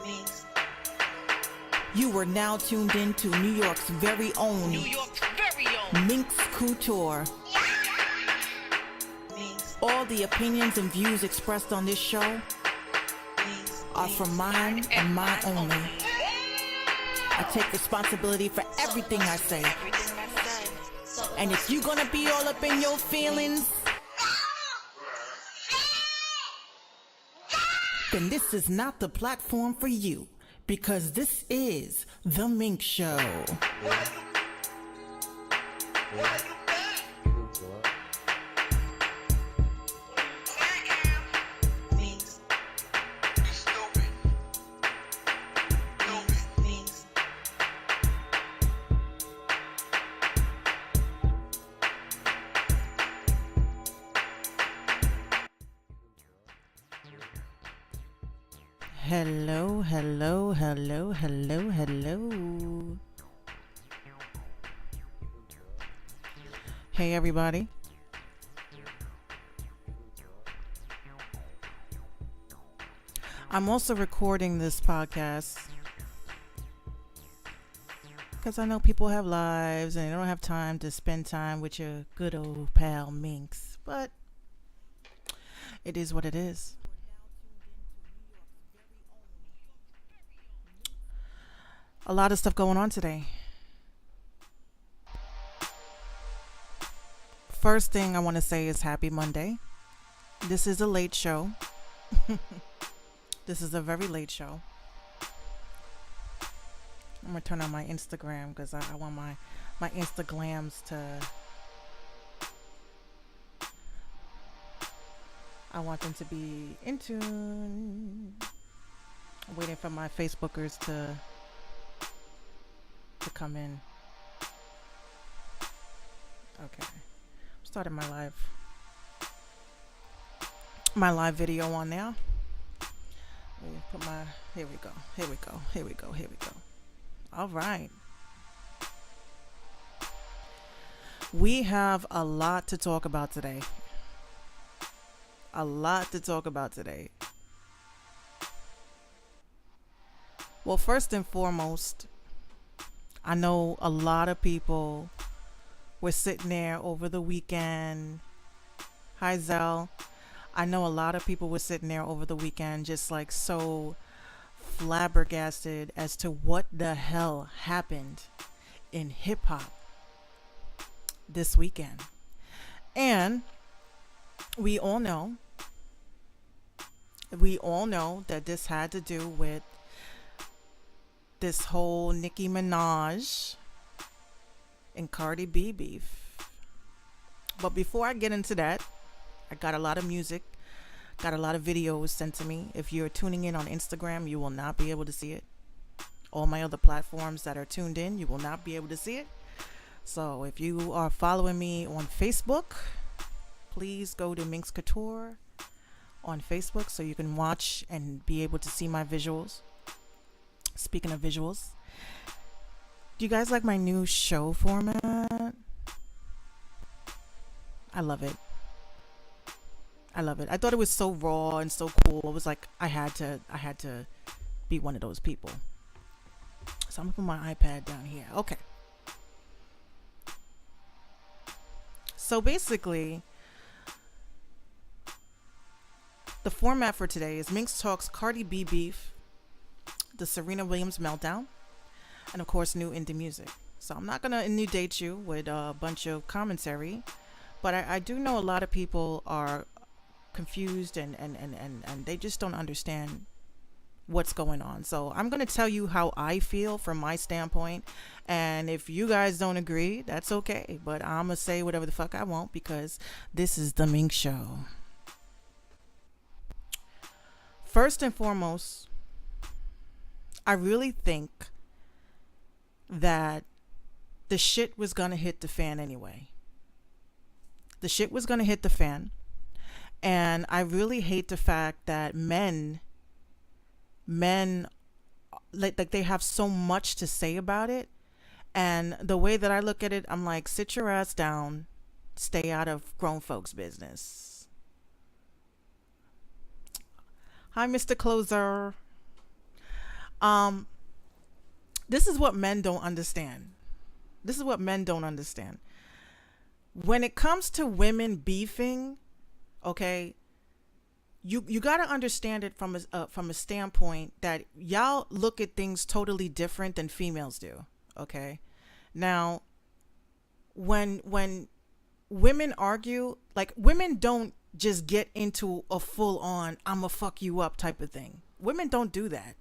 Minx. You are now tuned in to New York's very own Minx Couture. Minx. All the opinions and views expressed on this show Minx. are from mine and mine only. I take responsibility for everything I say. And if you're gonna be all up in your feelings, then this is not the platform for you, because this is The Minx Show. Minx. Minx. Hello, hello, hello, hello, hello. Hey, everybody. I'm also recording this podcast because I know people have lives and they don't have time to spend time with your good old pal Minx. But it is what it is. A lot of stuff going on today. First thing I want to say is happy Monday. This is a late show. This is a very late show. I'm going to turn on my Instagram because I want my Instaglams to... I want them to be in tune. I'm waiting for my Facebookers to come in. Okay. Started my live video on now. Let me put my here we go. All right. We have a lot to talk about today. Well, first and foremost, I know a lot of people were sitting there over the weekend. Hi, Zell. I know a lot of people were sitting there over the weekend just like so flabbergasted as to what the hell happened in hip hop this weekend. And we all know that this had to do with this whole Nicki Minaj and Cardi B beef. But before I get into that, I got a lot of music, got a lot of videos sent to me. If you're tuning in on Instagram, you will not be able to see it. All my other platforms that are tuned in, you will not be able to see it. So if you are following me on Facebook, please go to Minx Couture on Facebook so you can watch and be able to see my visuals. Speaking of visuals, do you guys like my new show format? I love it. I thought it was so raw and so cool. It was like I had to be one of those people. So I'm gonna put my iPad down here. Okay. So basically, the format for today is Minx talks Cardi B beef, the Serena Williams Meltdown, and of course new indie music. So I'm not gonna inundate you with a bunch of commentary, but I do know a lot of people are confused and they just don't understand what's going on. So I'm gonna tell you how I feel from my standpoint, and if you guys don't agree, that's okay, but I'm gonna say whatever the fuck I want because this is the Minx Show. First and foremost, I really think that the shit was going to hit the fan anyway. The shit was going to hit the fan. And I really hate the fact that men, like they have so much to say about it. And the way that I look at it, I'm like, sit your ass down, stay out of grown folks' business. Hi, Mr. Closer. Um, this is what men don't understand. This is what men don't understand. When it comes to women beefing, okay, you got to understand it from a standpoint that y'all look at things totally different than females do. Okay, now when women argue, like, women don't just get into a full on "I'ma fuck you up" type of thing. Women don't do that.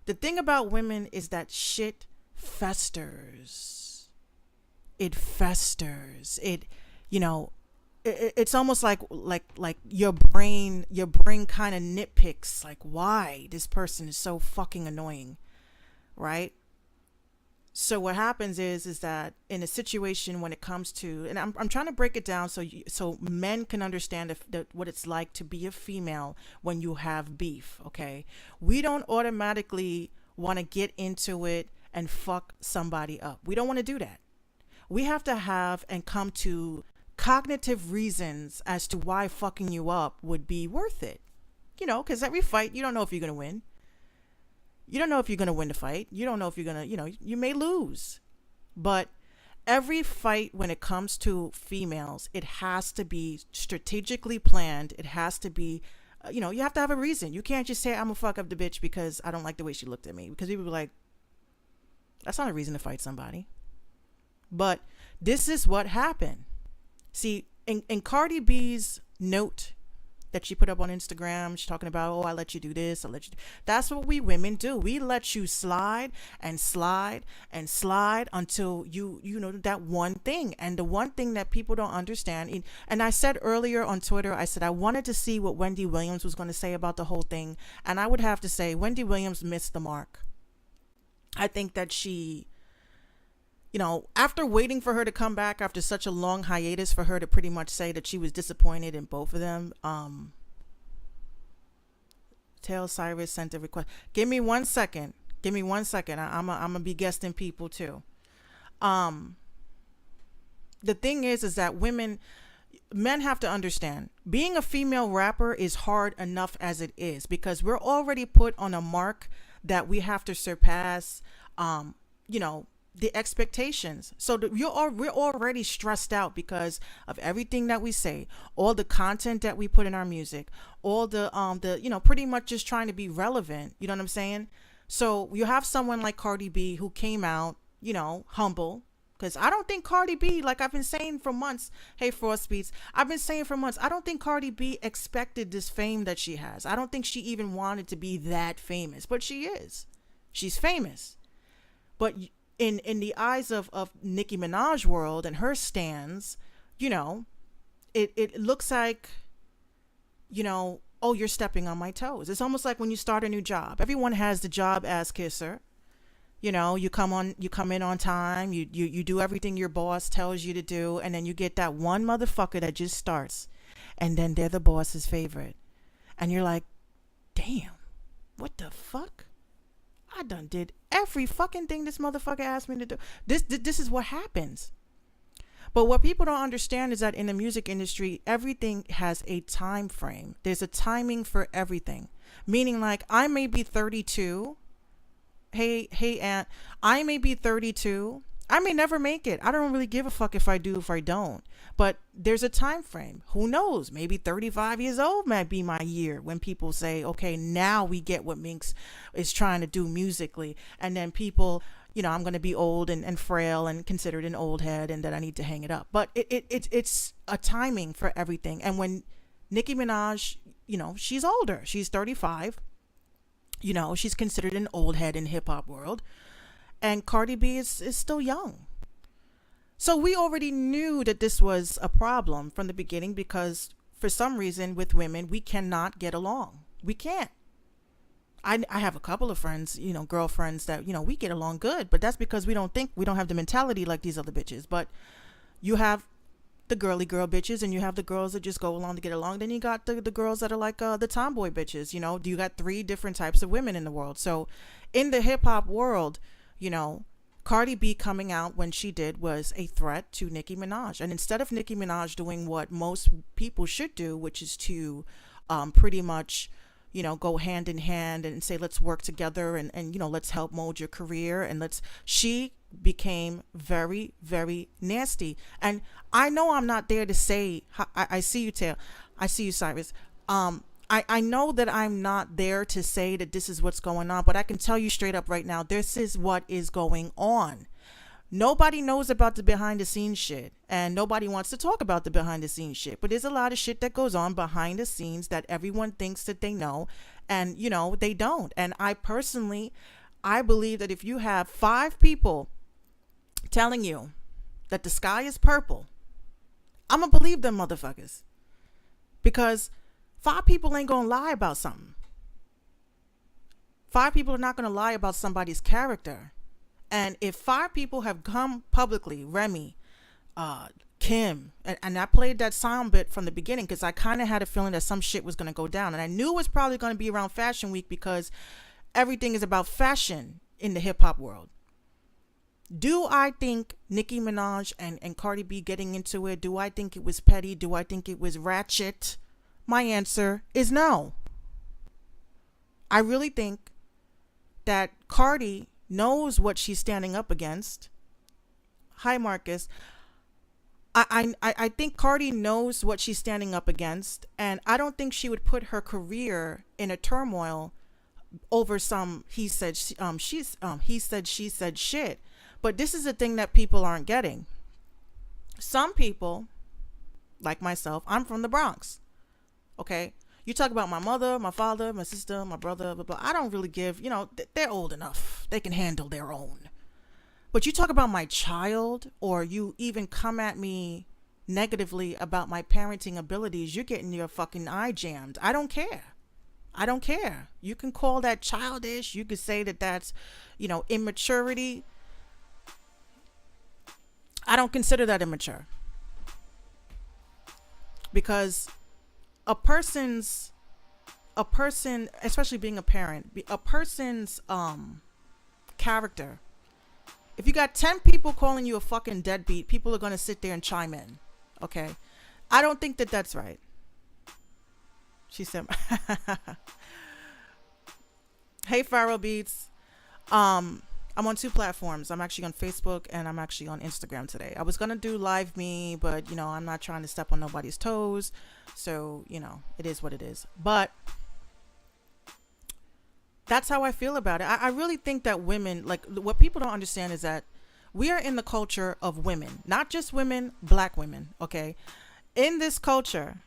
The thing about women is that shit festers. It festers. You know, it's almost like your brain kind of nitpicks, like, why this person is so fucking annoying, right? So what happens is that in a situation when it comes to, and I'm trying to break it down so men can understand what it's like to be a female when you have beef. Okay, we don't automatically want to get into it and fuck somebody up. We don't want to do that. We have to have and come to cognitive reasons as to why fucking you up would be worth it. You know, because every fight, you don't know if you're gonna win. You don't know if you're going to win the fight. You don't know if you're going to, you may lose. But every fight, when it comes to females, it has to be strategically planned. It has to be, you have to have a reason. You can't just say, I'm going to fuck up the bitch because I don't like the way she looked at me. Because people be like, that's not a reason to fight somebody. But this is what happened. See, in Cardi B's note that she put up on Instagram, she's talking about, oh, I let you do this, I let you do. That's what we women do. We let you slide and slide and slide until you know that one thing. And the one thing that people don't understand, and I said earlier on Twitter, I said I wanted to see what Wendy Williams was going to say about the whole thing, and I would have to say Wendy Williams missed the mark. I think that she, after waiting for her to come back after such a long hiatus, for her to pretty much say that she was disappointed in both of them. Tail Cyrus sent a request. Give me 1 second. I'm gonna be guesting people too. The thing is that men have to understand, being a female rapper is hard enough as it is, because we're already put on a mark that we have to surpass. The expectations. So we're already stressed out because of everything that we say, all the content that we put in our music, all the pretty much just trying to be relevant. You know what I'm saying? So you have someone like Cardi B who came out, humble. Because I don't think Cardi B, like I've been saying for months, hey, Frost Beats, I've been saying for months, I don't think Cardi B expected this fame that she has. I don't think she even wanted to be that famous, but she is. She's famous. But in the eyes of Nicki Minaj world and her stans, it looks like, oh, you're stepping on my toes. It's almost like when you start a new job. Everyone has the job ass kisser. You come in on time, you do everything your boss tells you to do, and then you get that one motherfucker that just starts, and then they're the boss's favorite. And you're like, damn, what the fuck? I done did every fucking thing this motherfucker asked me to do. This is what happens. But what people don't understand is that in the music industry, everything has a time frame. There's a timing for everything. Meaning, like, I may be 32. Hey, Aunt, I may be 32. I may never make it. I don't really give a fuck if I do, if I don't. But there's a time frame. Who knows? Maybe 35 years old might be my year when people say, okay, now we get what Minx is trying to do musically. And then people, I'm going to be old and frail and considered an old head, and that I need to hang it up. But it's a timing for everything. And when Nicki Minaj, she's older. She's 35. She's considered an old head in hip hop world. And Cardi B is still young. So we already knew that this was a problem from the beginning, because for some reason with women, we cannot get along. We can't. I have a couple of friends, girlfriends that, we get along good, but that's because we don't have the mentality like these other bitches. But you have the girly girl bitches, and you have the girls that just go along to get along. Then you got the girls that are like the tomboy bitches. You got 3 different types of women in the world. So in the hip hop world, Cardi B coming out when she did was a threat to Nicki Minaj. And instead of Nicki Minaj doing what most people should do, which is to pretty much go hand in hand and say, let's work together and let's help mold your career. And she became very, very nasty. And I know I'm not there to say, I see you, Tail. I see you, Cyrus. I know that I'm not there to say that this is what's going on, but I can tell you straight up right now, this is what is going on. Nobody knows about the behind the scenes shit, and nobody wants to talk about the behind the scenes shit, but there's a lot of shit that goes on behind the scenes that everyone thinks that they know, and they don't. And I believe that if you have 5 people telling you that the sky is purple, I'm gonna believe them motherfuckers, because 5 people ain't gonna lie about something. 5 people are not gonna lie about somebody's character. And if 5 people have come publicly, Remy, Kim, and I played that sound bit from the beginning because I kind of had a feeling that some shit was going to go down. And I knew it was probably going to be around Fashion Week because everything is about fashion in the hip hop world. Do I think Nicki Minaj and Cardi B getting into it, do I think it was petty? Do I think it was ratchet? My answer is no. I really think that Cardi knows what she's standing up against. Hi, Marcus. I think Cardi knows what she's standing up against, and I don't think she would put her career in a turmoil over some he said she said shit. But this is the thing that people aren't getting. Some people, like myself, I'm from the Bronx. Okay? You talk about my mother, my father, my sister, my brother, blah, blah. I don't really give, they're old enough. They can handle their own. But you talk about my child, or you even come at me negatively about my parenting abilities, you're getting your fucking eye jammed. I don't care. I don't care. You can call that childish. You could say that that's, immaturity. I don't consider that immature. Because a person, especially being a parent, a person's character. If you got 10 people calling you a fucking deadbeat, people are going to sit there and chime in. Okay? I don't think that that's right. She said, hey, Pharaoh Beats. I'm on 2 platforms. I'm actually on Facebook and I'm actually on Instagram today. I was going to do Live Me, but, I'm not trying to step on nobody's toes. So, it is what it is. But that's how I feel about it. I really think that women, like, what people don't understand is that we are in the culture of women, not just women, black women. Okay. In this culture.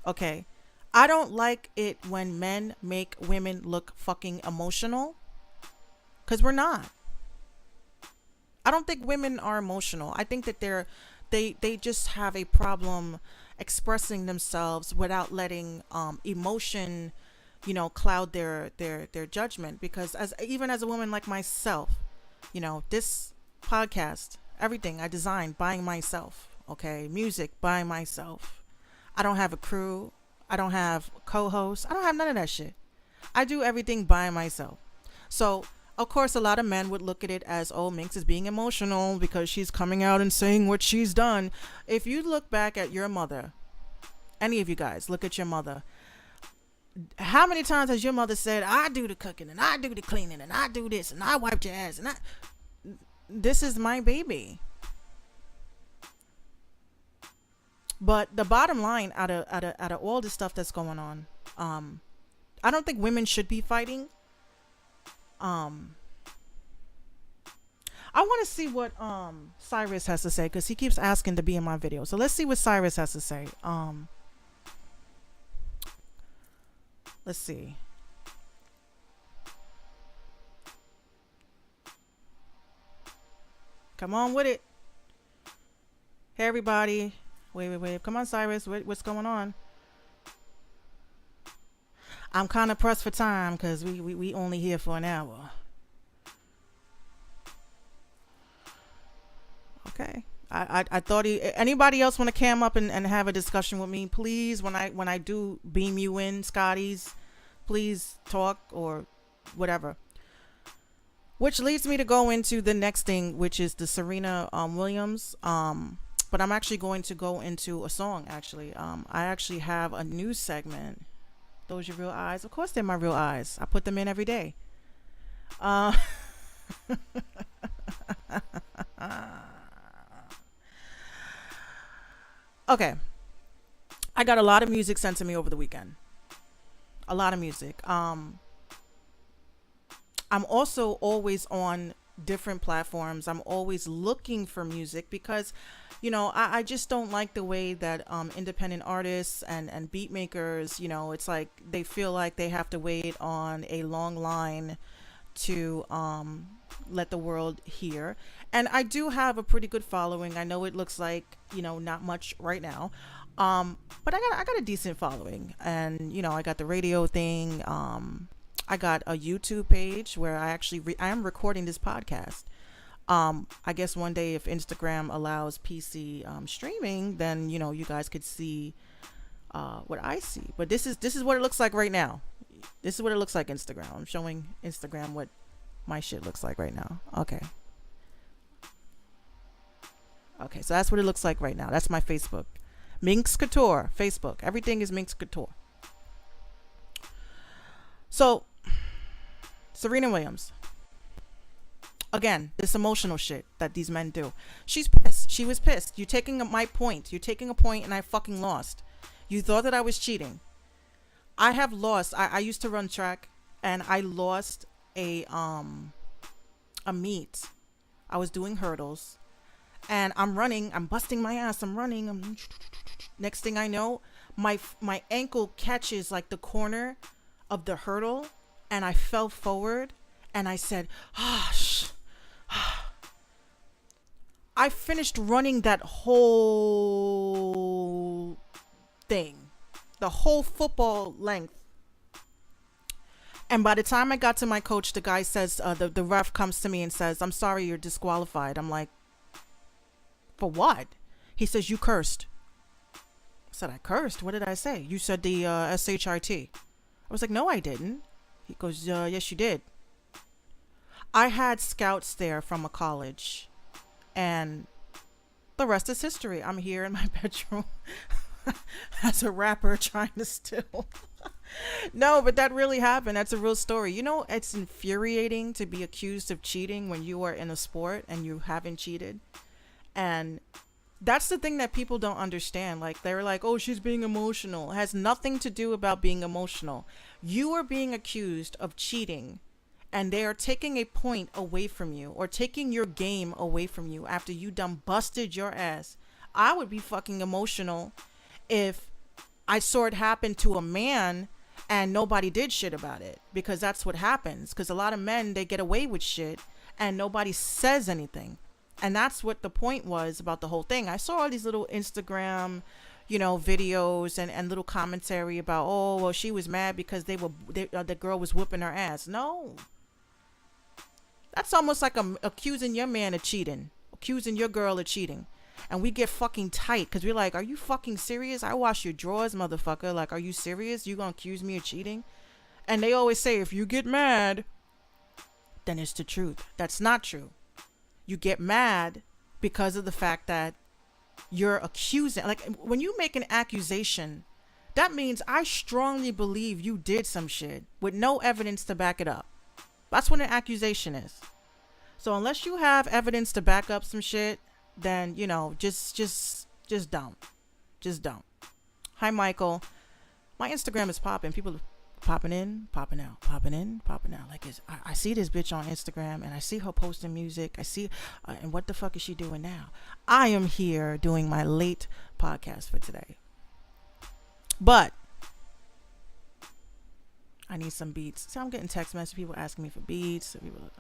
Okay. I don't like it when men make women look fucking emotional. 'Cause we're not. I don't think women are emotional. I think that they just have a problem expressing themselves without letting emotion, cloud their judgment. Because even as a woman like myself, this podcast, everything I designed by myself. Okay, music by myself. I don't have a crew. I don't have co-hosts. I don't have none of that shit. I do everything by myself. So of course, a lot of men would look at it as, oh, Minx is being emotional because she's coming out and saying what she's done. If you look back at your mother, any of you guys, look at your mother. How many times has your mother said, I do the cooking and I do the cleaning and I do this and I wiped your ass and this is my baby. But the bottom line out of all the stuff that's going on, I don't think women should be fighting. I want to see what Cyrus has to say because he keeps asking to be in my video. So let's see what Cyrus has to say. Let's see. Come on with it. Hey everybody. Wait. Come on, Cyrus. What's going on? I'm kind of pressed for time because we only here for an hour. Okay. I thought anybody else want to cam up and have a discussion with me, please, when I do beam you in, Scotties, please talk or whatever. Which leads me to go into the next thing, which is the Serena Williams. But I'm actually going to go into a song, actually. I actually have a news segment Those your real eyes? Of course they're my real eyes. I put them in every day. Uh, okay. I got a lot of music sent to me over the weekend. A lot of music. I'm also always on different platforms. I'm always looking for music because, I just don't like the way that independent artists and beat makers, it's like they feel like they have to wait on a long line to let the world hear. And I do have a pretty good following. I know it looks like, not much right now. But I got a decent following, and I got the radio thing. I got a YouTube page where I actually I am recording this podcast. I guess one day if Instagram allows PC streaming, then you guys could see what I see. But this is what it looks like right now. This is what it looks like Instagram. I'm showing Instagram what my shit looks like right now. Okay. Okay, so that's what it looks like right now. That's my Facebook. Minx Couture, Facebook. Everything is Minx Couture. So, Serena Williams. Again, this emotional shit that these men do. She's pissed. She was pissed. You're taking my point. You're taking a point and I fucking lost. You thought that I was cheating. I have lost. I used to run track and I lost a meet. I was doing hurdles and I'm running. I'm busting my ass. I'm running. Next thing I know, my ankle catches like the corner of the hurdle and I fell forward and I said, I finished running that whole thing, the whole football length. And by the time I got to my coach, the guy says, the ref comes to me and says, I'm sorry, you're disqualified. I'm like, for what? He says, you cursed. I said, I cursed? What did I say? You said the SHIT. I was like, no, I didn't. He goes, yes, you did. I had scouts there from a college. And the rest is history. I'm here in my bedroom as a rapper trying to steal. No, but that really happened. That's a real story. It's infuriating to be accused of cheating when you are in a sport and you haven't cheated. And that's the thing that people don't understand. Like, they're like, oh, she's being emotional. It has nothing to do about being emotional. You are being accused of cheating. And they are taking a point away from you or taking your game away from you after you done busted your ass. I would be fucking emotional if I saw it happen to a man and nobody did shit about it, because that's what happens. Because a lot of men, they get away with shit and nobody says anything. And that's what the point was about the whole thing. I saw all these little Instagram, videos and little commentary about, oh, well, she was mad because the girl was whooping her ass. No. That's almost like accusing your man of cheating, accusing your girl of cheating. And we get fucking tight because we're like, are you fucking serious? I wash your drawers, motherfucker. Like, are you serious? You gonna accuse me of cheating? And they always say, if you get mad, then it's the truth. That's not true. You get mad because of the fact that you're accusing. Like, when you make an accusation, that means I strongly believe you did some shit with no evidence to back it up. That's what an accusation is. So unless you have evidence to back up some shit, then, just don't. Just don't. Hi, Michael. My Instagram is popping. People are popping in, popping out, popping in, popping out. Like, I see this bitch on Instagram and I see her posting music. I see, and what the fuck is she doing now? I am here doing my late podcast for today. But I need some beats. So I'm getting text messages, people asking me for beats. People,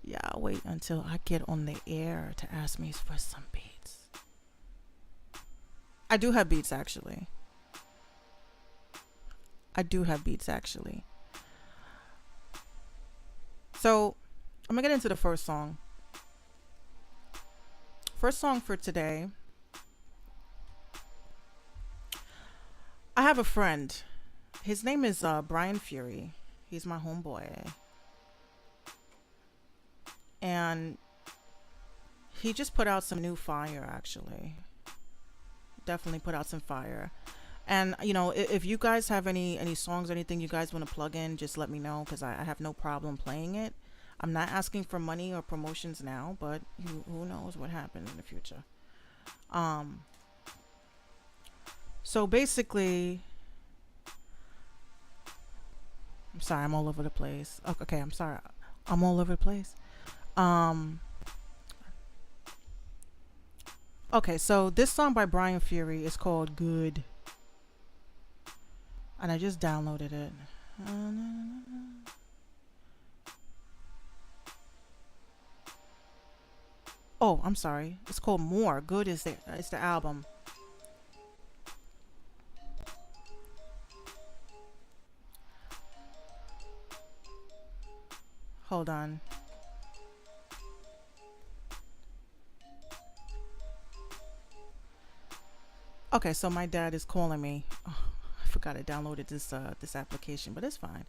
yeah, I'll wait until I get on the air to ask me for some beats. I do have beats, actually. So I'm gonna get into the first song. First song for today. I have a friend. His name is Brian Fury. He's my homeboy. And he just put out some new fire, actually. Definitely put out some fire. And if you guys have any songs, anything you guys want to plug in, just let me know, because I have no problem playing it. I'm not asking for money or promotions now, but who knows what happens in the future. Um, so basically, I'm sorry, I'm all over the place. Okay, I'm sorry, I'm all over the place. Um, okay, so this song by Brian Fury is called "Good," and I just downloaded it. Oh, I'm sorry. It's called "More." "Good" is the album. Hold on. Okay, so my dad is calling me. Oh, I forgot I downloaded this application, but it's fine.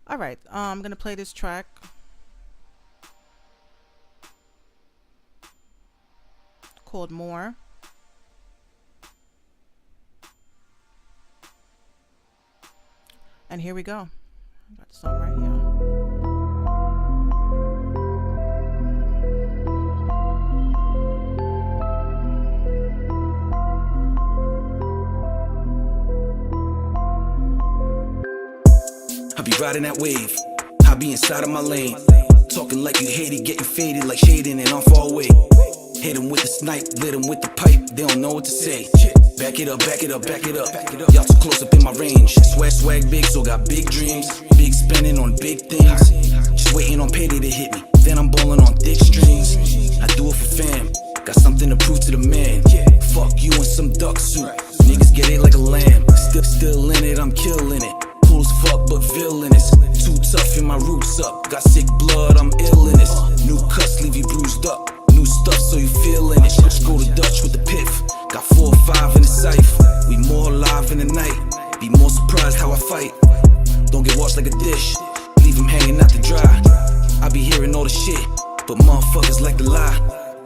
All right, I'm gonna play this track called "More," and here we go. I got the song right here. I be riding that wave, I be inside of my lane. Talking like you hate it, getting faded like shading and I'm far away. Hit 'em with the snipe, lit 'em with the pipe, they don't know what to say. Back it up, back it up, back it up. Y'all too close up in my range. Swag big, so got big dreams. Big spending on big things. Just waiting on payday to hit me, then I'm balling on thick strings. I do it for fam, got something to prove to the man. Fuck you in some duck suit, niggas get it like a lamb. Still in it, I'm killing it. Cool as fuck, but villainous. Too tough in my roots up. Got sick blood, I'm ill in this. New cuts leave you bruised up. New stuff, so you feeling it. Go to Dutch with the piff. Got 4 or 5 in the safe. We more alive in the night. Be more surprised how I fight. Don't get washed like a dish. Leave him hanging out to dry. I be hearing all the shit, but motherfuckers like to lie.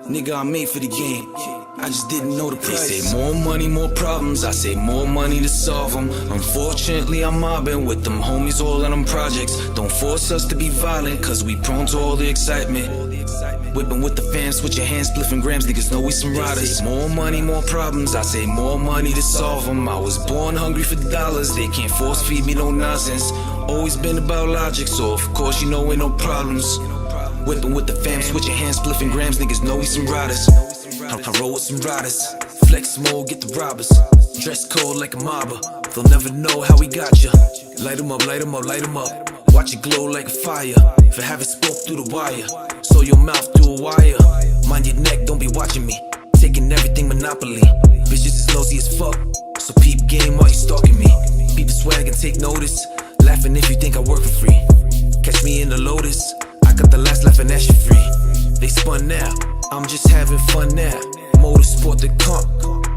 Nigga, I'm made for the game. I just didn't know the price. They say more money, more problems. I say more money to solve them. Unfortunately, I'm mobbing with them homies all in them projects. Don't force us to be violent, cause we prone to all the excitement. Whipping with the fam, switch your hands, spliffing grams, niggas know we some riders. More money, more problems. I say more money to solve them. I was born hungry for dollars. They can't force feed me no nonsense. Always been about logic, so of course you know ain't no problems. Whipping with the fam, switch your hands, spliffing grams, niggas know we some riders. I roll with some riders, flex mode, get the robbers. Dress code like a mobber, they'll never know how we got ya. Light 'em up, light 'em up, light 'em up. Watch it glow like a fire. If I haven't spoke through the wire, so your mouth through a wire. Mind your neck, don't be watching me. Taking everything monopoly. Bitches is nosy as fuck, so peep game while you stalking me. Peep the swag and take notice. Laughing if you think I work for free. Catch me in the Lotus, I got the last laugh and that shit free. They spun now, I'm just having fun now. Motorsport the comp,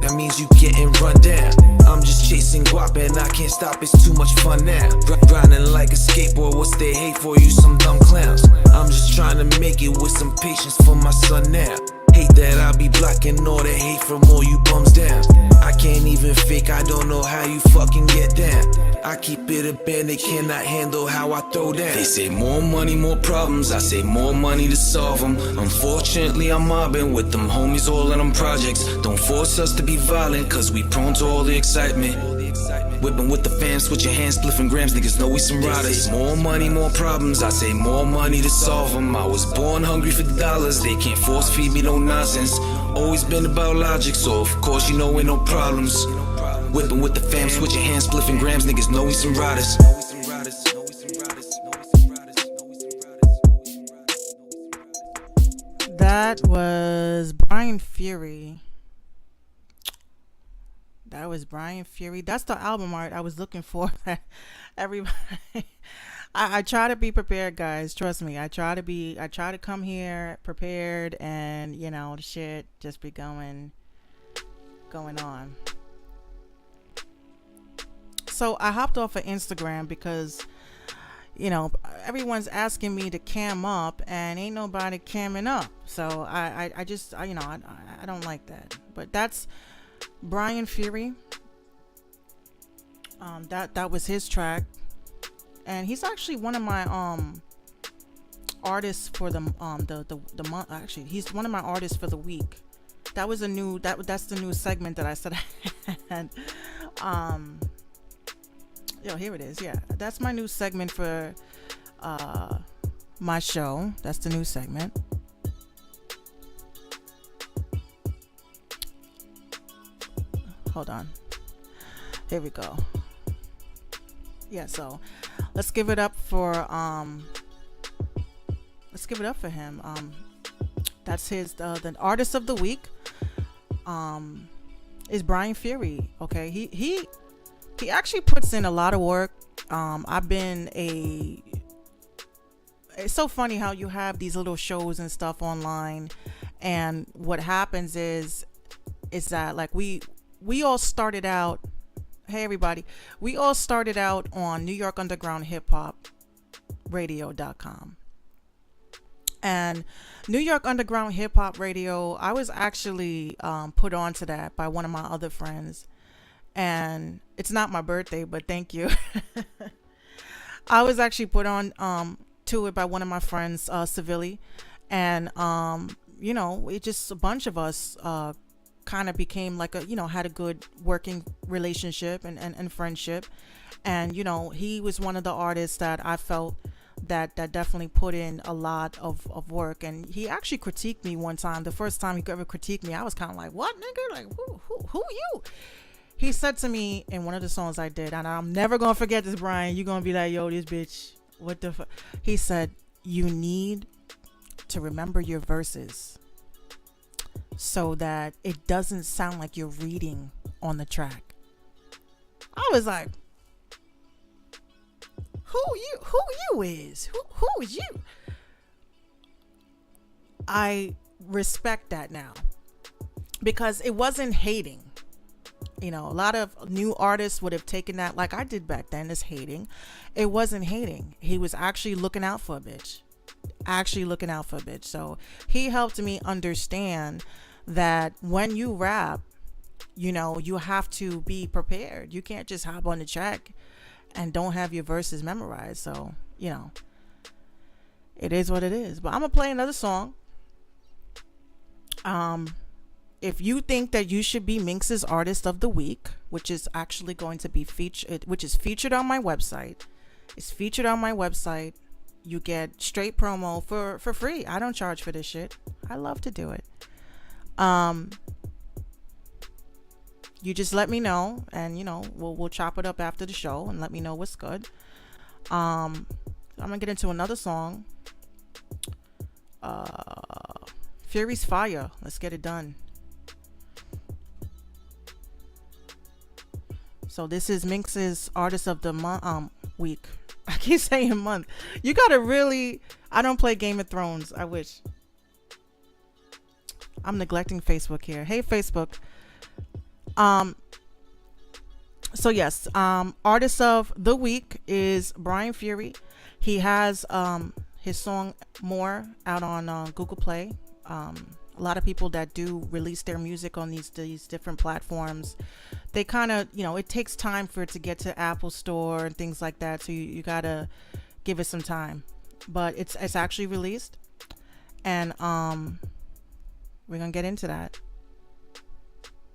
that means you getting run down. I'm just chasing guap and I can't stop, it's too much fun now. Grinding like a skateboard, what's they hate for, you some dumb clowns. I'm just trying to make it with some patience for my son now. Hate that I be blocking all the hate from all you bums down. I can't even fake, I don't know how you fucking get down. I keep it a band, they cannot handle how I throw down. They say more money, more problems. I say more money to solve them. Unfortunately, I'm mobbing with them homies all in them projects. Don't force us to be violent, cause we prone to all the excitement. Whipping with the fam, switch your hands, spliffing grams, niggas know we some riders. More money, more problems. I say more money to solve them. I was born hungry for dollars. They can't force feed me no nonsense. Always been about logic, so of course you know ain't no problems. Whipping with the fam, switch your hands, spliffing grams, niggas know we some riders. That was Brian Fury. That was Brian Fury. That's the album art I was looking for. Everybody, I try to be prepared, guys. Trust me. I try to come here prepared, and the shit just be going on. So I hopped off of Instagram because everyone's asking me to cam up, and ain't nobody camming up. So I don't like that. But that's Brian Fury. That was his track, and he's actually one of my artists for the month. Actually, he's one of my artists for the week. That was that's the new segment that I said I had. Here it is. Yeah, that's my new segment for my show. That's the new segment. Hold on. Here we go. Yeah, so let's give it up for him. That's his the artist of the week is Brian Fury. Okay, he actually puts in a lot of work. It's so funny how you have these little shows and stuff online, and what happens is that like we all started out. Hey everybody, we all started out on New York Underground Hip Hop Radio.com. And New York Underground Hip Hop Radio, I was actually put onto that by one of my other friends. And it's not my birthday, but thank you. I was actually put on to it by one of my friends, Civilly. And, it just a bunch of us kind of became like had a good working relationship and friendship. And, he was one of the artists that I felt that definitely put in a lot of work. And he actually critiqued me one time. The first time he ever critiqued me, I was kind of like, what, nigga? Like, who you? He said to me in one of the songs I did, and I'm never going to forget this, Brian. You're going to be like, yo, this bitch, what the fuck? He said, you need to remember your verses so that it doesn't sound like you're reading on the track. I was like, who you is? Who is you? I respect that now because it wasn't hating. A lot of new artists would have taken that like I did back then as hating. It wasn't hating. He was actually looking out for a bitch. So he helped me understand that when you rap, you have to be prepared. You can't just hop on the track and don't have your verses memorized. So, it is what it is. But I'm going to play another song. If you think that you should be Minx's Artist of the Week, which is actually going to be featured on my website. It's featured on my website. You get straight promo for free. I don't charge for this shit. I love to do it. You just let me know, and we'll chop it up after the show and let me know what's good. I'm gonna get into another song. Fury's Fire. Let's get it done. So this is Minx's Artist of the Week. I keep saying month. You gotta really. I don't play Game of Thrones. I wish. I'm neglecting Facebook here. Hey Facebook. So yes, Artist of the Week is Brian Fury. He has his song More out on Google Play. A lot of people that do release their music on these different platforms, they kind of, it takes time for it to get to Apple Store and things like that. So you gotta give it some time, but it's actually released, and we're gonna get into that.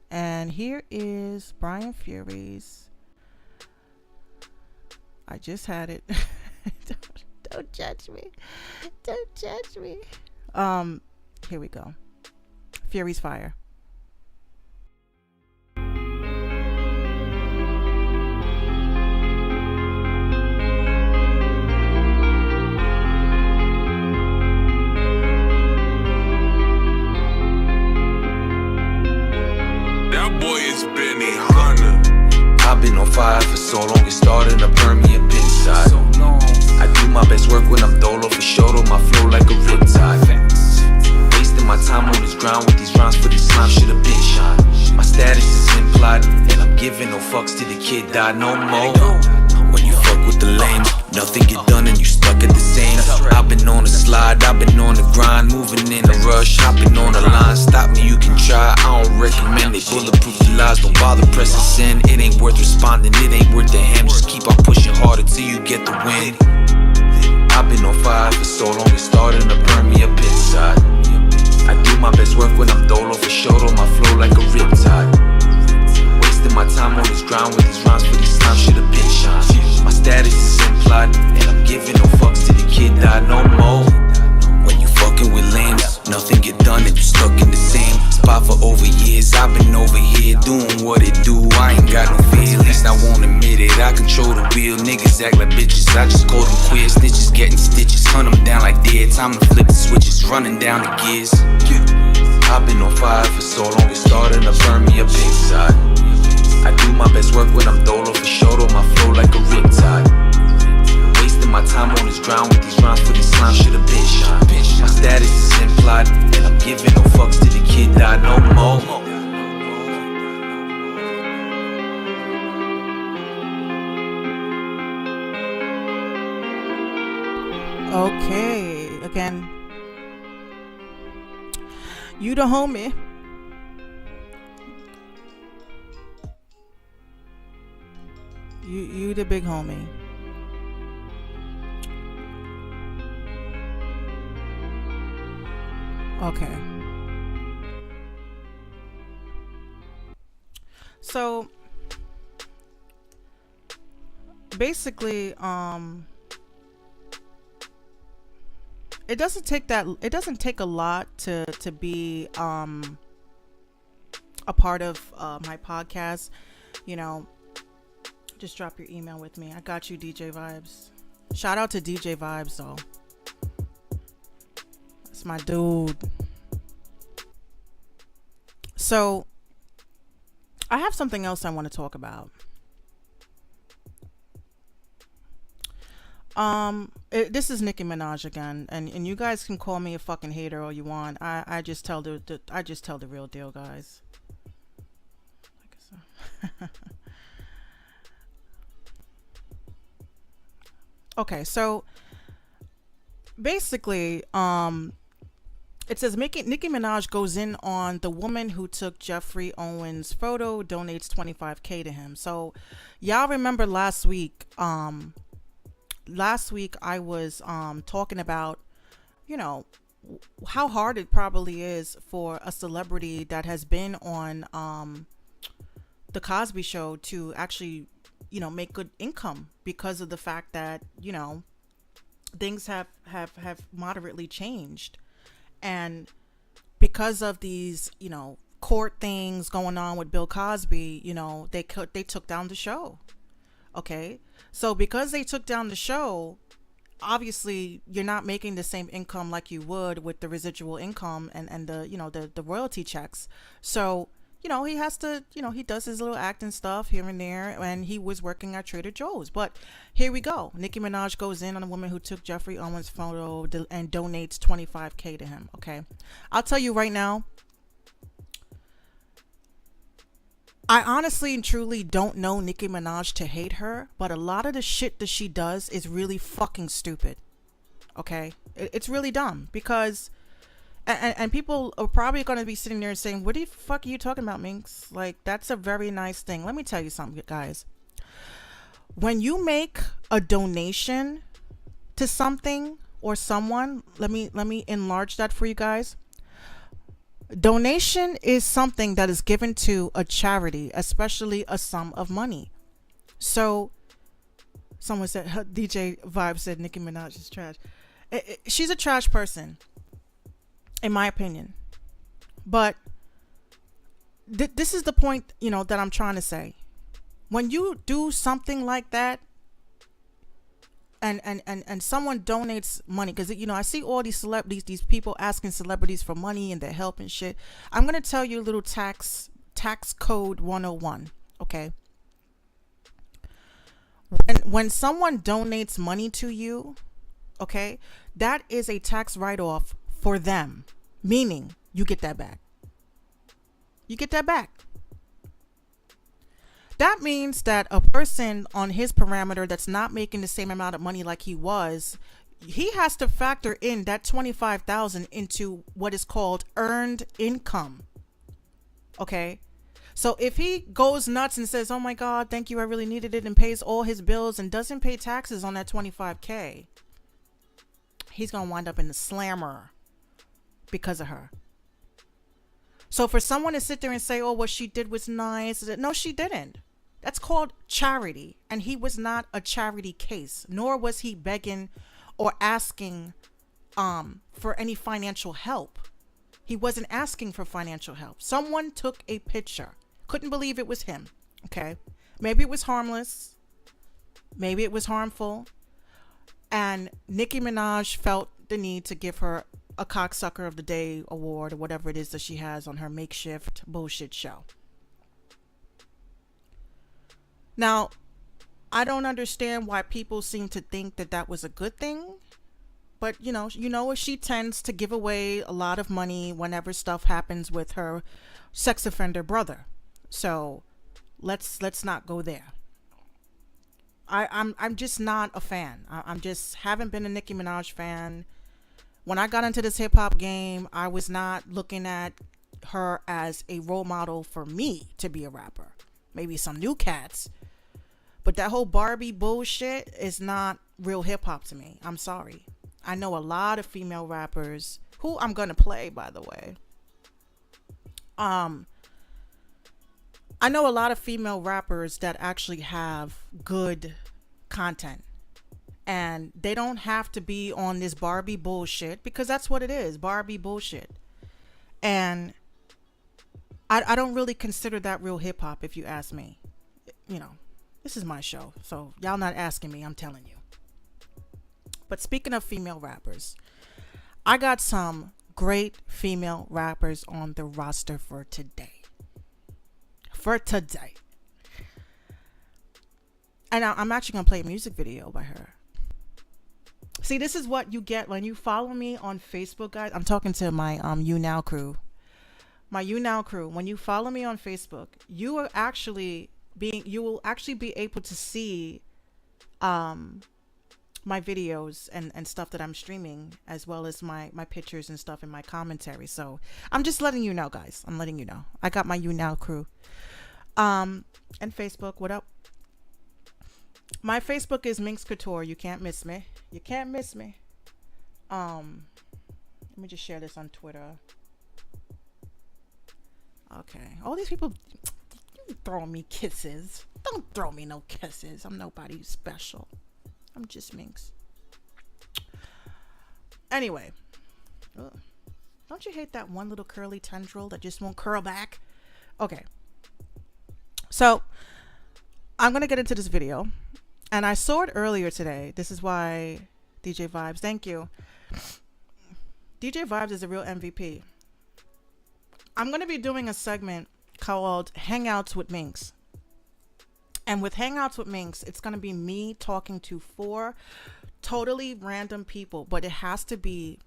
And here is Brian Fury's. I just had it. Don't judge me. Don't judge me. Here we go. Fury's Fire. I've been on fire for so long, it started a Permian pit side. I do my best work when I'm dolo for sure, though my flow like a riptide. Wasting my time on this ground with these rhymes for this slime, should've been shine. My status is implied, and I'm giving no fucks till the kid die no more. When you fuck with the lames, nothing get done and you stuck at the same. I've been on the slide, I've been on the grind, moving in a rush, hopping on the line. Stop me, you can try, I don't recommend it. Bulletproof the lie. apologize, don't bother pressing send. It ain't worth responding, it ain't worth the ham. Just keep on pushing harder till you get the win. I've been on fire for so long, it's starting to burn me up inside. I do my best work when I'm dolo for sure, on my flow like a riptide. Wasting my time on this ground with these rhymes for these times should've been shine. My status is implied, and I'm giving no fucks till the kid die no more. When you fucking with lames, nothing get done if you stuck in the same spot for over years. I've been over here doing what it do, I ain't got no fear, at least I won't admit it. I control the wheel, niggas act like bitches, I just call them queer. Snitches getting stitches, hunt them down like dead. Time to flip the switches, running down the gears. I've been on fire for so long, it's starting to burn me up inside. I do my best work when I'm dolo for sure, on my flow like a riptide. Wasting my time on this ground with these rhymes for these slimes should've been shine. My status is implied, and I'm giving no fucks till the kid die no more. Okay, again, you the homie. You the big homie. Okay. So basically, it doesn't take a lot to be a part of my podcast. You know, just drop your email with me. I got you, DJ Vibes. Shout out to DJ Vibes though. That's my dude. So I have something else I want to talk about. This is Nicki Minaj again, and you guys can call me a fucking hater all you want. I just tell the real deal, guys. Okay, so basically, it says Nicki Minaj goes in on the woman who took Jeffrey Owens' photo, donates $25K to him. So y'all remember last week I was talking about, you know, how hard it probably is for a celebrity that has been on the Cosby Show to actually, you know, make good income because of the fact that, you know, things have moderately changed. And because of these, you know, court things going on with Bill Cosby, you know, they took down the show. Okay. So because they took down the show, obviously you're not making the same income like you would with the residual income and the, you know, the royalty checks. So, you know, he has to, you know, he does his little acting stuff here and there, and he was working at Trader Joe's. But here we go. Nicki Minaj goes in on a woman who took Jeffrey Owens' photo and donates $25K to him. Okay. I'll tell you right now, I honestly and truly don't know Nicki Minaj to hate her, but a lot of the shit that she does is really fucking stupid. Okay? It's really dumb because... And people are probably going to be sitting there saying, what the fuck are you talking about, Minx? Like, that's a very nice thing. Let me tell you something, guys. When you make a donation to something or someone, let me enlarge that for you guys. Donation is something that is given to a charity, especially a sum of money. So, someone said, DJ Vibe said Nicki Minaj is trash. She's a trash person, in my opinion. But this is the point, you know, that I'm trying to say. When you do something like that, and someone donates money, because, you know, I see all these celebrities, these people asking celebrities for money and their help and shit. I'm going to tell you a little tax code 101. Okay. When someone donates money to you, okay, that is a tax write-off for them, meaning you get that back. You get that back. That means that a person on his parameter that's not making the same amount of money like he was, he has to factor in that $25,000 into what is called earned income. Okay? So if he goes nuts and says, oh my God, thank you, I really needed it, and pays all his bills and doesn't pay taxes on that 25K, he's going to wind up in the slammer because of her. So for someone to sit there and say, oh, what she did was nice. No, she didn't. That's called charity. And he was not a charity case, nor was he begging or asking for any financial help. He wasn't asking for financial help. Someone took a picture. Couldn't believe it was him. Okay. Maybe it was harmless. Maybe it was harmful. And Nicki Minaj felt the need to give her a cocksucker of the day award or whatever it is that she has on her makeshift bullshit show. Now, I don't understand why people seem to think that that was a good thing. But, you know, she tends to give away a lot of money whenever stuff happens with her sex offender brother. So let's not go there. I'm just not a fan. I'm just haven't been a Nicki Minaj fan. When I got into this hip hop game, I was not looking at her as a role model for me to be a rapper. Maybe some new cats. But that whole Barbie bullshit is not real hip hop to me. I'm sorry. I know a lot of female rappers who I'm going to play, by the way. I know a lot of female rappers that actually have good content. And they don't have to be on this Barbie bullshit, because that's what it is, Barbie bullshit. And I don't really consider that real hip hop, if you ask me. You know, this is my show, so y'all not asking me, I'm telling you. But speaking of female rappers, I got some great female rappers on the roster for today. And I'm actually going to play a music video by her. See, this is what you get when you follow me on Facebook, guys. I'm talking to my You Now crew. My You Now crew. When you follow me on Facebook, you will actually be able to see my videos and stuff that I'm streaming, as well as my pictures and stuff in my commentary. So I'm just letting you know, guys. I'm letting you know. I got my You Now crew. And Facebook, what up? My Facebook is Minx Couture. You can't miss me. You can't miss me. Let me just share this on Twitter. Okay. All these people throwing me kisses. Don't throw me no kisses. I'm nobody special. I'm just Minx. Anyway. Ugh. Don't you hate that one little curly tendril that just won't curl back? Okay. So, I'm going to get into this video. And I saw it earlier today. This is why DJ Vibes, thank you. DJ Vibes is a real MVP. I'm going to be doing a segment called Hangouts with Minx. And with Hangouts with Minx, it's going to be me talking to 4 totally random people, but it has to be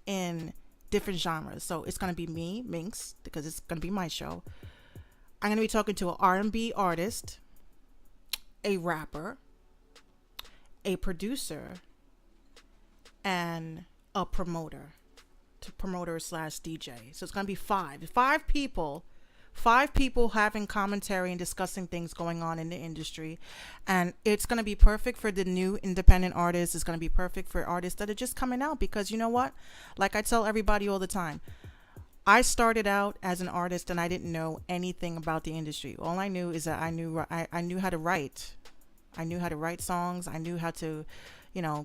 in different genres. So it's going to be me, Minx, because it's going to be my show. I'm going to be talking to an R&B artist, a rapper, a producer, and a promoter slash DJ. So it's going to be 5 people having commentary and discussing things going on in the industry. And it's going to be perfect for the new independent artists. It's going to be perfect for artists that are just coming out, because you know what? Like I tell everybody all the time, I started out as an artist and I didn't know anything about the industry. All I knew is that I knew how to write. I knew how to write songs. I knew how to,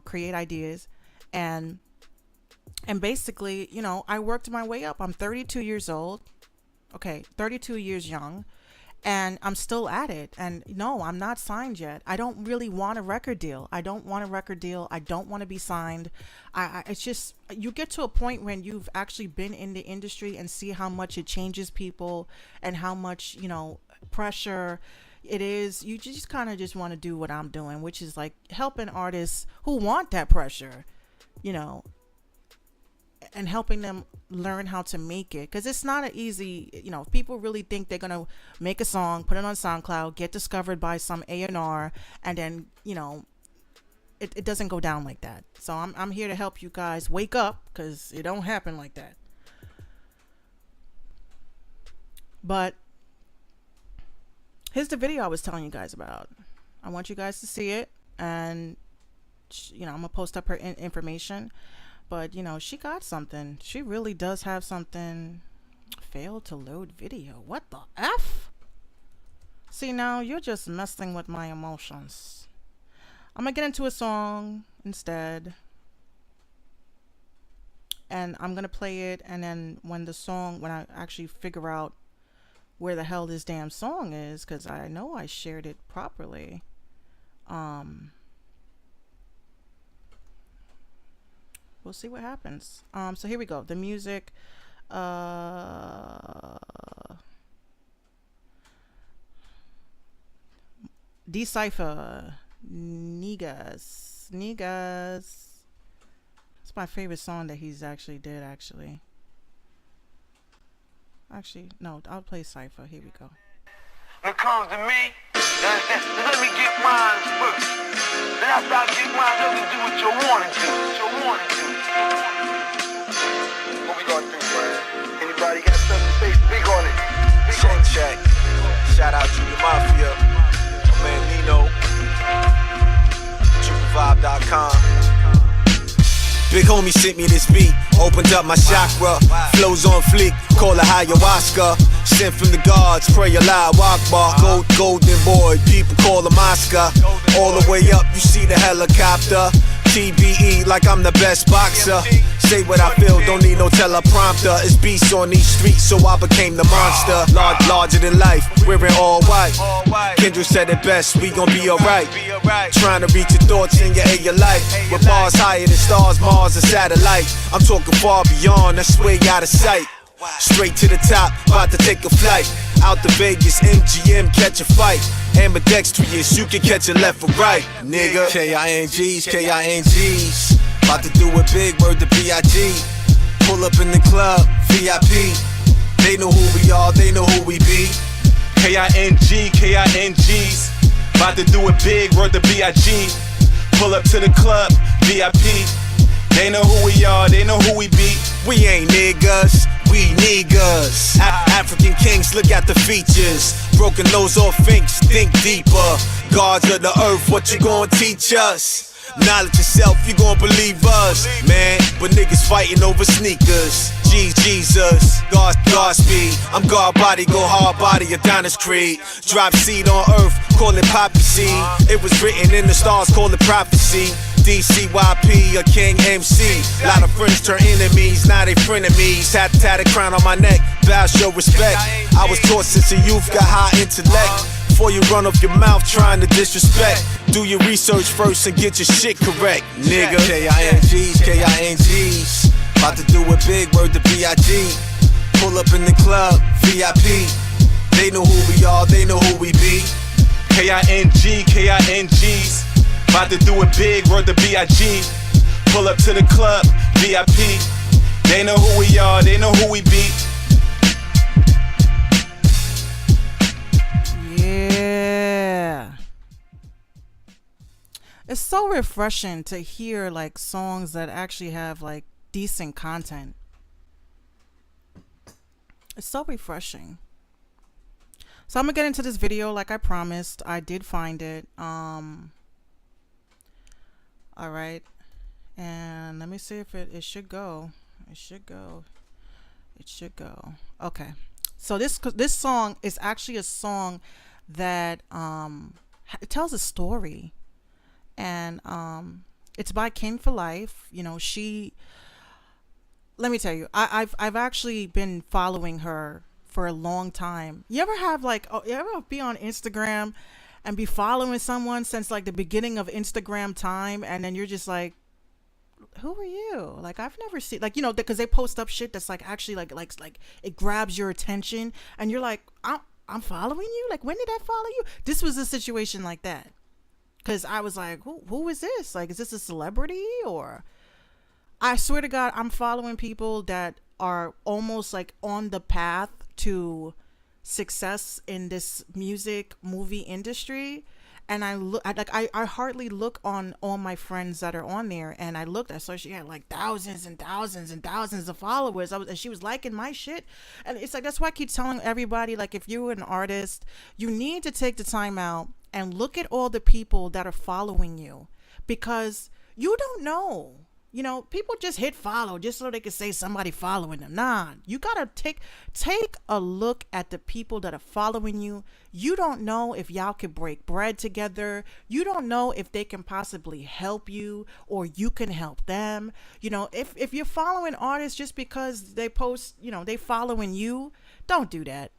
create ideas. And basically, I worked my way up. I'm 32 years old. Okay, 32 years young. And I'm still at it. And no, I'm not signed yet. I don't really want a record deal. I don't want to be signed. It's just, you get to a point when you've actually been in the industry and see how much it changes people and how much, pressure it is. You just kind of just want to do what I'm doing, which is like helping artists who want that pressure, and helping them learn how to make it, because it's not an easy, people really think they're gonna make a song, put it on SoundCloud, get discovered by some A&R, and then it doesn't go down like that. So I'm here to help you guys wake up, because it don't happen like that. But Here's the video I was telling you guys about. I want you guys to see it, and I'm gonna post up her information. But she got something. She really does have something. Failed to load video. What the F? See, now you're just messing with my emotions. I'm gonna get into a song instead, and I'm gonna play it, and then when I actually figure out where the hell this damn song is, because I know I shared it properly, we'll see what happens. So here we go. The music. Decipher. Niggas. It's my favorite song that he's actually did. Actually, no, I'll play Cypher. Here we go. When it comes to me, let me get mine first. Then after I get mine, let me do what you want to do. What we gonna do, man? Anybody got something to say? Speak on it. Check. Shout out to your mafia. My man Nino. TripleVibe.com. Big homie sent me this beat, opened up my chakra, flows on fleek, call it ayahuasca. Sent from the gods, pray aloud, walk bar, golden boy, people call him Oscar. All the way up, you see the helicopter. TBE like I'm the best boxer. Say what I feel, don't need no teleprompter. It's beasts on these streets, so I became the monster. Larger than life, wearing all white. Kendrick said it best, we gon' be alright. Trying to reach your thoughts in your life. With bars higher than stars, Mars, and satellite. I'm talking far beyond, that's way out of sight. Straight to the top, about to take a flight. Out to Vegas, MGM, catch a fight. Ambidextrous, you can catch it left or right, nigga. K-I-N-G's. About to do it big, word to B.I.G. Pull up in the club, VIP. They know who we are, they know who we be. K-I-N-G's. About to do it big, word to B.I.G. Pull up to the club, VIP. They know who we are, they know who we be. We ain't niggas, we niggas. African kings, look at the features. Broken nose off Finks, think deeper. Gods of the earth, what you gonna teach us? Knowledge yourself, you gon' believe us, man. But niggas fighting over sneakers. Jesus, Godspeed. I'm God body, go hard body, Adonis Creed. Drop seed on earth, call it poppy seed. It was written in the stars, call it prophecy. DCYP, a king MC. Lot of friends turn enemies, now they frenemies. Had a crown on my neck, bow show respect. I was taught since a youth, got high intellect. Before you run off your mouth trying to disrespect, do your research first and get your shit correct, nigga. K-I-N-G's. About to do it big, word to B.I.G. Pull up in the club, VIP. They know who we are, they know who we be. K-I-N-G's. About to do it big, word to B.I.G. Pull up to the club, VIP. They know who we are, they know who we be. Yeah. It's so refreshing to hear like songs that actually have like decent content. It's so refreshing. So I'm gonna get into this video like I promised. I did find it. All right, and let me see if it should go. It should go. Okay, so this song is actually a song that it tells a story, and it's by King for Life. Let me tell you, I've actually been following her for a long time. You ever have you ever be on Instagram and be following someone since like the beginning of Instagram time, and then you're just like, who are you? Like, I've never seen, like, because they post up shit that's like actually like it grabs your attention, and you're like, I'm following you. Like, when did I follow you? This was a situation like that, because I was like, who is this? Like, is this a celebrity? Or I swear to God, I'm following people that are almost like on the path to success in this movie industry, And I look, I hardly look on all my friends that are on there. And I looked, I saw she had like thousands and thousands and thousands of followers. And she was liking my shit. And it's like, that's why I keep telling everybody, like, if you're an artist, you need to take the time out and look at all the people that are following you, because you don't know. You know, people just hit follow just so they can say somebody following them. Nah, you gotta take a look at the people that are following you. You don't know if y'all could break bread together. You don't know if they can possibly help you or you can help them. You know, if you're following artists just because they post, you know, they following you, don't do that.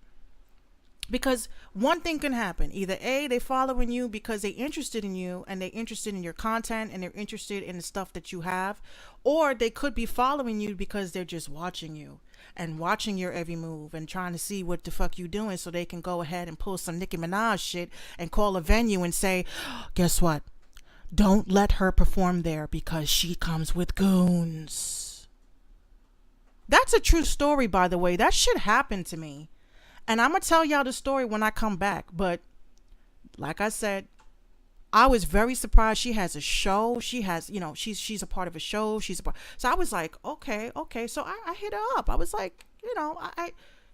Because one thing can happen. Either A, they following you because they're interested in you and they're interested in your content and they're interested in the stuff that you have. Or they could be following you because they're just watching you and watching your every move and trying to see what the fuck you doing so they can go ahead and pull some Nicki Minaj shit and call a venue and say, guess what? Don't let her perform there because she comes with goons. That's a true story, by the way. That shit happened to me. And I'm going to tell y'all the story when I come back. But like I said, I was very surprised. She has a show. She has, you know, she's a part of a show. So I was like, okay. So I hit her up. I was like, you know, and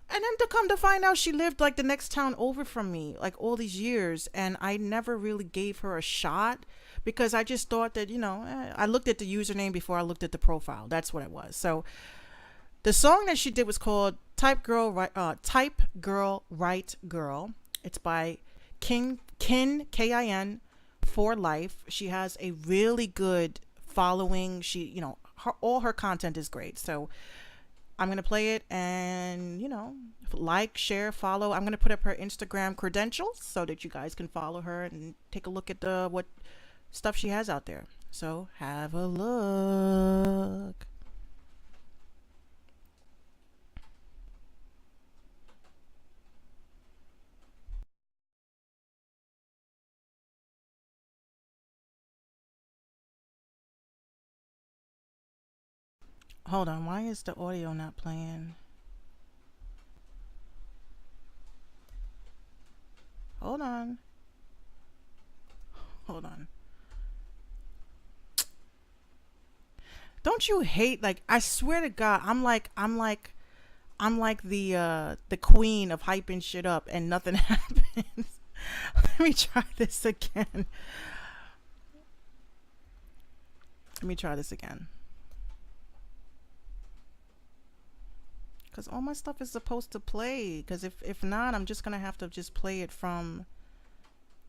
then to come to find out she lived like the next town over from me, like all these years. And I never really gave her a shot because I just thought that, you know, I looked at the username before I looked at the profile. That's what it was. So the song that she did was called Type Girl Right Girl. It's by Kin, K-I-N, for Life. She has a really good following. She, you know, all her content is great. So I'm going to play it and, you know, like, share, follow. I'm going to put up her Instagram credentials so that you guys can follow her and take a look at what stuff she has out there. So have a look. Hold on, why is the audio not playing? Hold on. Don't you hate, like, I swear to God, I'm like the queen of hyping shit up and nothing happens. Let me try this again. Because all my stuff is supposed to play. Because if not, I'm just going to have to just play it from...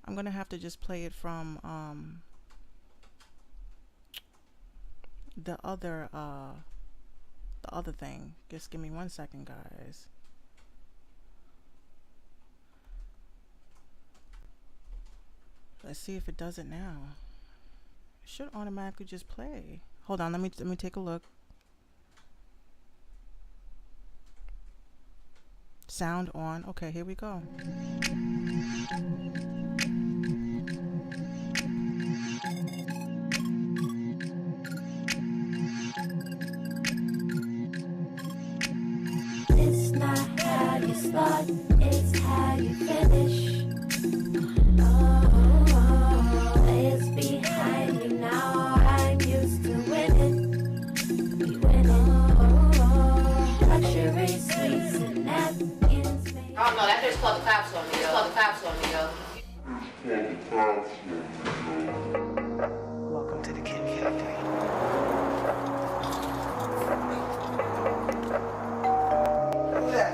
I'm going to have to just play it from the other thing. Just give me 1 second, guys. Let's see if it does it now. It should automatically just play. Hold on, let me take a look. Sound on. Okay, here we go. It's not how you start, it's how you finish. Players behind me now, I'm used to winning. We winning. Luxury suites and napkins. Oh no, that bitch called the cops on me, yo. Welcome to the Kid Cafe. Who's that?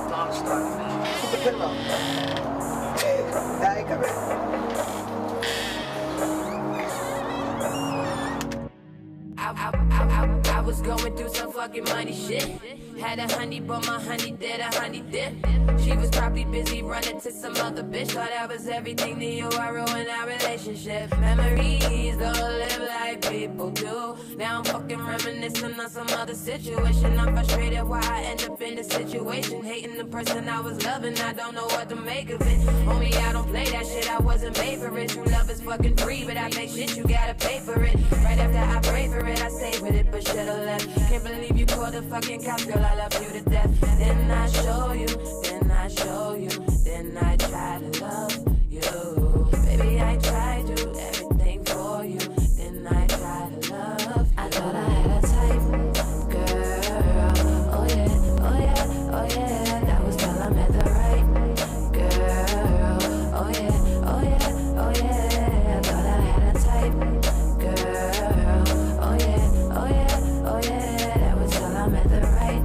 Don't start me. Put the pillow. Hey, now you come in. I was going through some fucking money shit. Had a honey, but my honey did a honey dip. She was probably busy running to some other bitch. Thought I was everything to you, I ruined our relationship. Memories don't live like people do. Now I'm fucking reminiscing on some other situation. I'm frustrated why I end up in this situation. Hating the person I was loving, I don't know what to make of it. Homie, I don't play that shit, I wasn't made for it. True love is fucking free, but I make shit, you gotta pay for it. Right after I pray for it, I stay with it, but should've left. Can't believe you called the fucking cops, girl, I love you to death. Then I show you, then I show you, then I try to love you. Baby, I try to do everything for you, then I try to love you. I thought I had a type, girl. Oh yeah, oh yeah, oh yeah. That was till I met the right girl. Oh yeah, oh yeah, oh yeah. I thought I had a type, girl. Oh yeah, oh yeah, oh yeah. That was till I met the right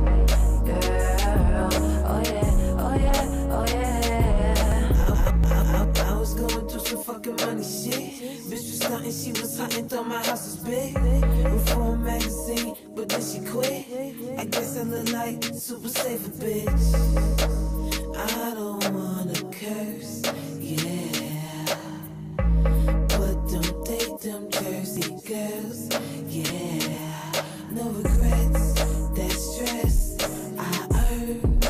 girl. Oh yeah, oh yeah, oh yeah. I was going through some fucking money shit. Bitch was stunting, she was hot and thought my house was big. Before a magazine, but then she quit. I guess I look like super safe bitch. I don't wanna curse, yeah, but don't date them Jersey girls, yeah. No regrets, that stress I earned.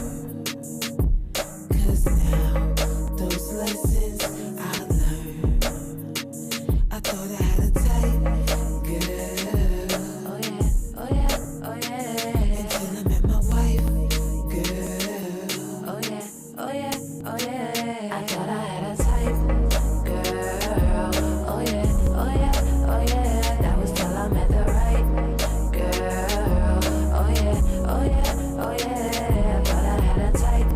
Cause now those lessons I learned. I thought I had a type, girl. Oh yeah, oh yeah, oh yeah. Until I met my wife, girl. Oh yeah, oh yeah, oh yeah. I thought I had a type, girl. Oh yeah, oh yeah, oh yeah. That was till I met the right girl. Oh yeah, oh yeah, oh yeah. I thought I had a type,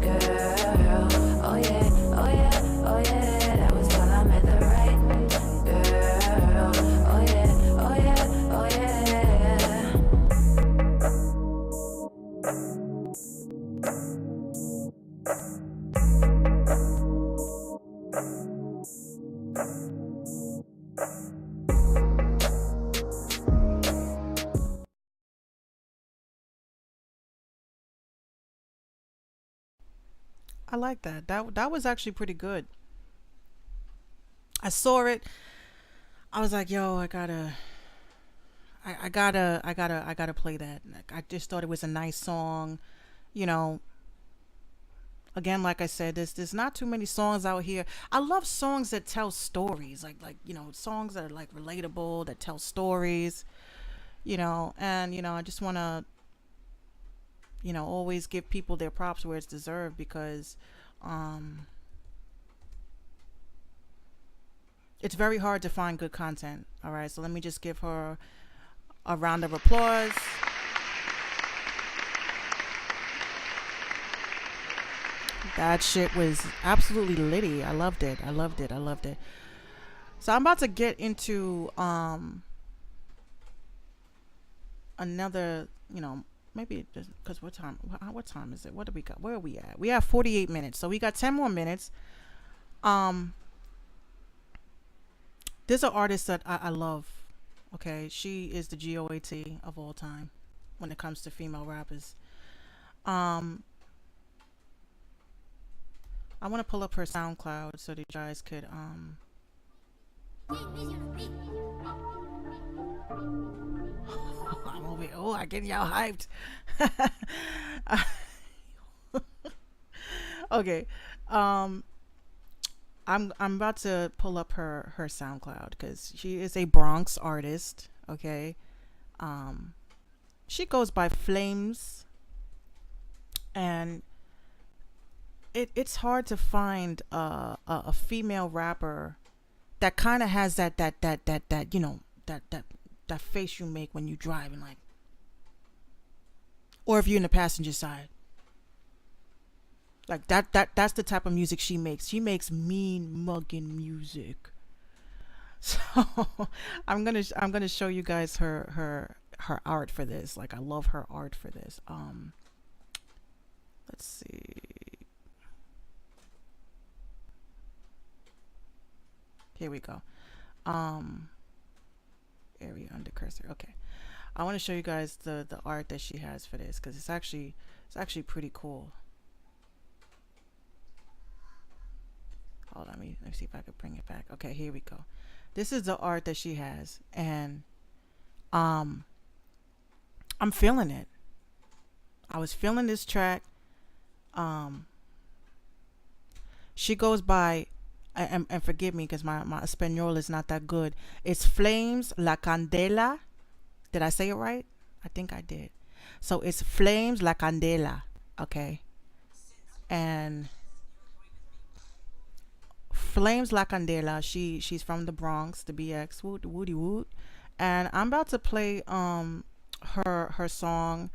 girl. Oh yeah, oh yeah, oh yeah. That was till I met the right girl. Oh yeah, oh yeah, oh yeah. I like that. That was actually pretty good. I saw it. I was like, yo, I gotta play that. Like, I just thought it was a nice song. You know, again, like I said, there's not too many songs out here. I love songs that tell stories, like you know, songs that are like relatable, that tell stories. You know, and you know, I just want to, you know, always give people their props where it's deserved, because it's very hard to find good content. All right, so let me just give her a round of applause. That shit was absolutely litty. I loved it. I loved it. I loved it. So I'm about to get into another, you know, maybe because what time is it? What do we got? Where are we at? We have 48 minutes, so we got 10 more minutes. There's an artist that I love. Okay, she is the GOAT of all time when it comes to female rappers. I want to pull up her SoundCloud so that you guys could I'm over here. Oh, I get y'all hyped. Okay. I'm about to pull up her SoundCloud because she is a Bronx artist. Okay. She goes by Flames, and it's hard to find a female rapper that kind of has that you know, that face you make when you driving, like, or if you're in the passenger side, like that's the type of music she makes. She makes mean mugging music. So I'm gonna show you guys her art for this. Like, I love her art for this. Let's see. Here we go. Area under cursor. Okay. I want to show you guys the art that she has for this, because it's actually pretty cool. Hold on, let me see if I could bring it back. Okay, here we go. This is the art that she has, and I'm feeling it. I was feeling this track. She goes by, and forgive me because my Espanol is not that good. It's Flames La Candela. Did I say it right? I think I did. So it's Flames La Candela. Okay. And Flames La Candela, she's from the Bronx, the BX, woody woot. And I'm about to play her song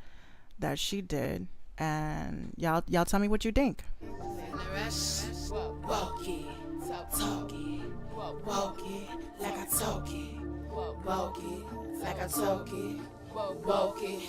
that she did, and y'all tell me what you think. Walk it, talk it, walk it like I talk it, walk it like I talk it. Walk it,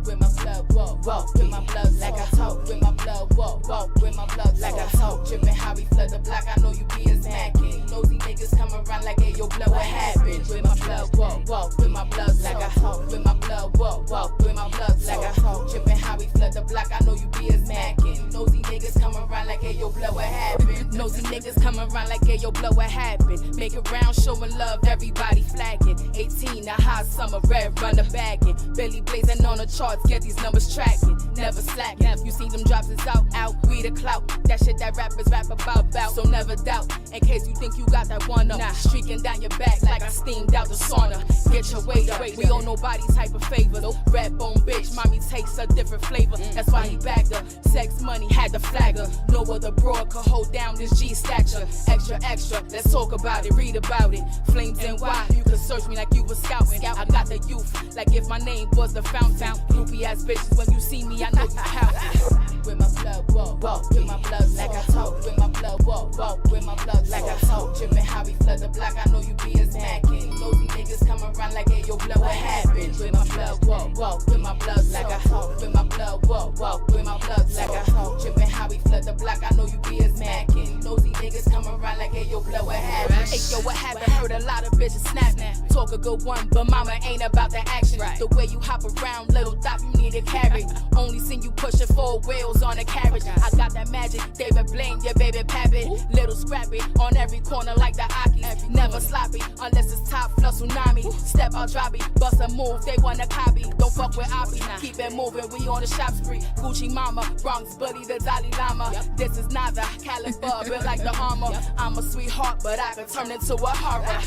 with my blood, walk with my blood like I talk, with my blood, walk with my blood like I talk. Drippin' how we flood the block, I know you be as mackin'. Nosy niggas come around like, hey, yo, blood, what happened? With my blood, walk with my blood like I talk, with my blood, walk with my blood like I talk. Drippin' how we flood the block, I know you be as mackin'. Nosy niggas come around like, hey, yo, blood, what happened? Nosy niggas come around like, hey, yo, blood, what happened? Make it round, showing love, everybody flagging. 18, a hot summer, red runner bagging, belly blazing on the charts, get these numbers tracking, never slacking. You see them drops is out, we the clout. That shit that rappers rap about, so never doubt. In case you think you got that one up, streaking down your back like I steamed out the sauna. Get your weight up, we owe nobody type of favor. Red bone bitch, mommy takes a different flavor. That's why he bagged her. Sex money had the flagger. No other broad could hold down this G stature. Extra, let's talk about it, read about it. Flames and why, you can search me like you was scouting. I got the youth, like if my name was the fountain. Groupie ass bitches, when you see me, I know you pouting. With my blood, walk with my blood like I talk. With my blood, walk with my blood like I talk. Drippin' how we flood the block, I know you be as mackin'. Nosy niggas come around like, hey, yo, blood, what happened? With my blood, walk with my blood like I talk. With my blood, walk with my blood like I talk. Drippin' how we flood the block, I know you be as mackin'. Nosy niggas come around like, hey, yo, blood, what happened? Hey, yo, what happened? Heard a lot of bitches snap. Talk a good one, but mama ain't about the action. The way you hop around, little thought you need a carry. Only seen you pushing 4 wheels on a carriage. I got that magic, David Blaine, your baby pappy. Little scrappy, on every corner like the Aki. Never sloppy, unless it's top flood tsunami. Step out, drop it, bust a move, they wanna copy. Don't fuck with Oppie, keep it moving, we on the shop spree. Gucci mama, Bronx bully, the Dalai Lama. This is not the caliber, built like the armor. I'm a sweetheart, but I could turn into a horror.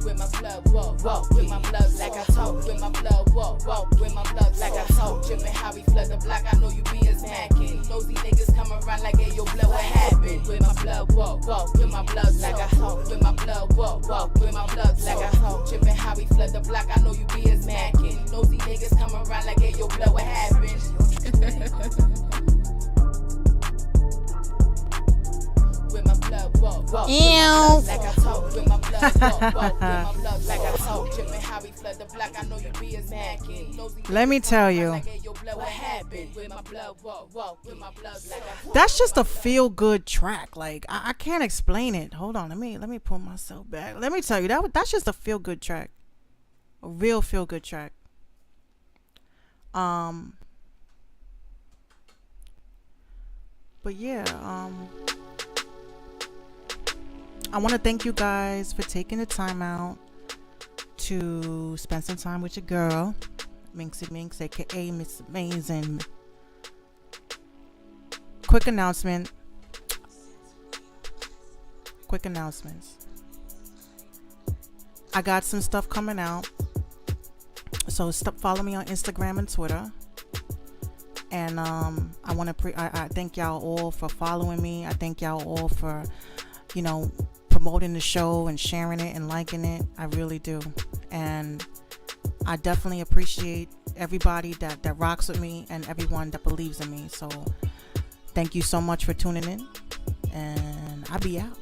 With my blood, walk with my blood like I talk. With my blood, walk with my blood like I talk. Drippin' how we flood the block, I know you be as mackin'. Nosy niggas come around like, hey, yo, blood, what happened? With my blood, walk with my blood like I talk. With my blood, walk with my blood like I talk. Drippin' how we flood the block, I know you be as mackin'. Nosy niggas come around like, hey, yo, blood, what happened? With my blood, walk like I talk. With my blood, walk with my blood like I talk. Drippin' how we flood the block, I know you be as mackin'. Let me tell you, that's just a feel good track. Like I can't explain it. Hold on, let me pull myself back. Let me tell you, that's just a feel good track, a real feel good track. But yeah, I want to thank you guys for taking the time out to spend some time with your girl, Minx, aka Miss Amazing. Quick announcements. I got some stuff coming out, so stop follow me on Instagram and Twitter. And I want to I thank y'all all for following me. I thank y'all all for, promoting the show and sharing it and liking it. I really do. And I definitely appreciate everybody that rocks with me and everyone that believes in me. So thank you so much for tuning in, and I'll be out.